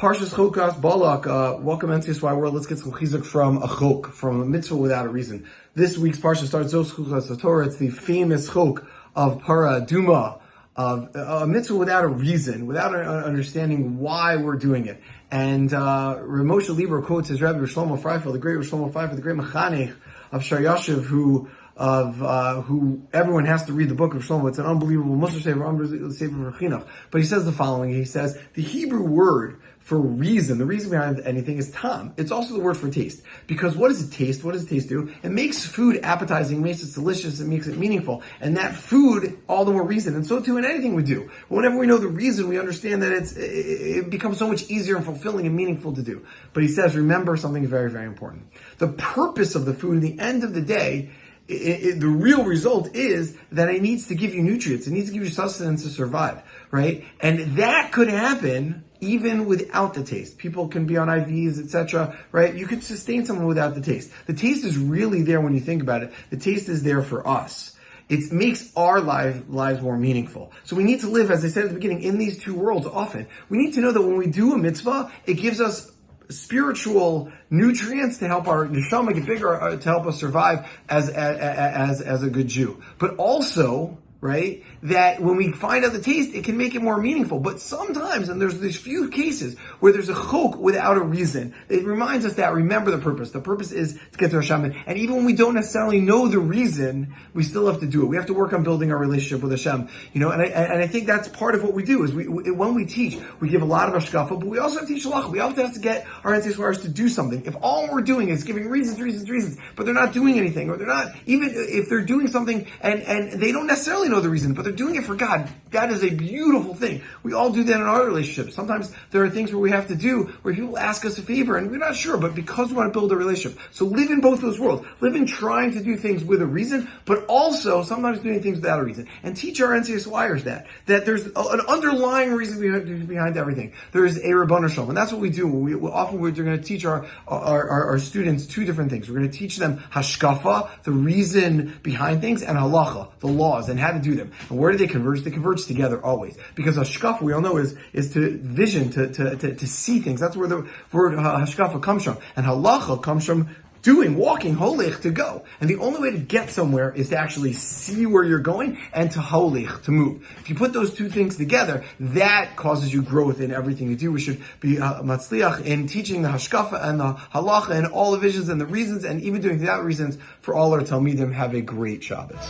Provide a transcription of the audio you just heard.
Parshas Chukas, Balak, welcome into this world. Let's get some chizuk from a chok, from a mitzvah without a reason. This week's Parsha starts Zos Chukas Torah. It's the famous chok of Para Duma, of a mitzvah without a reason, without understanding why we're doing it. And Moshe Lieber quotes his Rabbi Shlomo Freifeld, the great Shlomo Freifeld, the great mechanech of Shar Yashiv, who everyone has to read the book of Shlomo. It's an unbelievable Musar Sefer, unbelievable Sefer for Chinuch. But he says the following. He says, the Hebrew word for reason, the reason behind anything is tam. It's also the word for taste. Because what does it taste? What does it taste do? It makes food appetizing, makes it delicious, it makes it meaningful. And that food, all the more reason. And so too in anything we do. Whenever we know the reason, we understand that it becomes so much easier and fulfilling and meaningful to do. But he says, remember something very, very important. The purpose of the food, at the end of the day, the real result is that it needs to give you nutrients. It needs to give you sustenance to survive, right? And that could happen even without the taste. People can be on IVs, etc., right? You could sustain someone without the taste. The taste is really there when you think about it. The taste is there for us. It makes our lives more meaningful. So we need to live, as I said at the beginning, in these two worlds often. We need to know that when we do a mitzvah, it gives us spiritual nutrients to help our neshama get bigger, to help us survive as a good Jew. But also, right, that when we find out the taste, it can make it more meaningful. But sometimes, and there's these few cases where there's a chok without a reason, it reminds us that, remember the purpose. The purpose is to get to Hashem. And even when we don't necessarily know the reason, we still have to do it. We have to work on building our relationship with Hashem. You know, and I think that's part of what we do, is when we teach, we give a lot of hashkafa, but we also have to teach halacha. We also have to get our ancestors to do something. If all we're doing is giving reasons, but they're not doing anything, or they're not, even if they're doing something and they don't necessarily know the reason, but they're doing it for God, that is a beautiful thing. We all do that in our relationships. Sometimes there are things where we have to do, where people ask us a favor and we're not sure, but because we want to build a relationship. So live in both those worlds. Live in trying to do things with a reason, but also sometimes doing things without a reason. And teach our NCSYers that there's an underlying reason behind everything. There is a Rabbanu Shalom, and that's what we do. We're going to teach our students two different things. We're going to teach them hashkafa, the reason behind things, and halacha, the laws, and how to do them. And where do they converge? They converge together always. Because hashkafa, we all know, is to vision, to see things. That's where the word hashkafa comes from. And halacha comes from doing, walking, holich, to go. And the only way to get somewhere is to actually see where you're going and to holich, to move. If you put those two things together, that causes you growth in everything you do. We should be matzliach in teaching the hashkafa and the halacha and all the visions and the reasons, and even doing without reasons for all our talmidim. Have a great Shabbos.